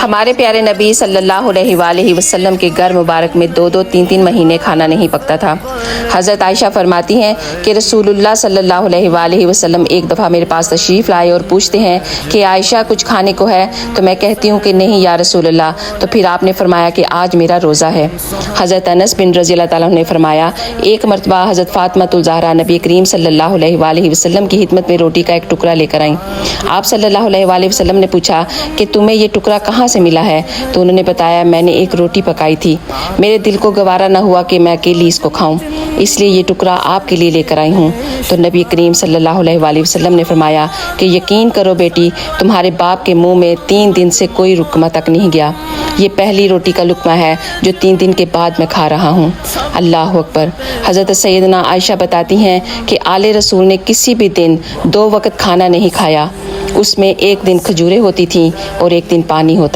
ہمارے پیارے نبی صلی اللہ علیہ وآلہ وسلم کے گھر مبارک میں 2-3 مہینے کھانا نہیں پکتا تھا۔ حضرت عائشہ فرماتی ہیں کہ رسول اللہ صلی اللہ علیہ وآلہ وسلم ایک دفعہ میرے پاس تشریف لائے اور پوچھتے ہیں کہ عائشہ کچھ کھانے کو ہے؟ تو میں کہتی ہوں کہ نہیں یا رسول اللہ۔ تو پھر آپ نے فرمایا کہ آج میرا روزہ ہے۔ حضرت انس بن رضی اللہ تعالیٰ نے فرمایا ایک مرتبہ حضرت فاطمہ الزہرا نبی کریم صلی اللہ علیہ وآلہ وسلم کی خدمت میں روٹی کا ایک ٹکڑا لے کر آئیں۔ آپ صلی اللہ علیہ وآلہ وسلم نے پوچھا کہ تمہیں یہ ٹکڑا کہاں سے ملا ہے؟ تو انہوں نے بتایا میں نے ایک روٹی پکائی تھی، میرے دل کو گوارا نہ ہوا کہ میں اکیلی اس کو کھاؤں، اس لیے یہ ٹکڑا آپ کے لیے لے کر آئی ہوں۔ تو نبی کریم صلی اللہ علیہ وآلہ وسلم نے فرمایا کہ یقین کرو بیٹی، تمہارے باپ کے منہ میں 3 دن سے کوئی لقمہ تک نہیں گیا، یہ پہلی روٹی کا لقمہ ہے جو 3 دن کے بعد میں کھا رہا ہوں۔ اللہ اکبر۔ حضرت سیدنا عائشہ بتاتی ہیں کہ آل رسول نے کسی بھی دن 2 وقت کھانا نہیں کھایا، اس میں ایک دن کھجوریں ہوتی تھیں اور ایک دن پانی ہوتا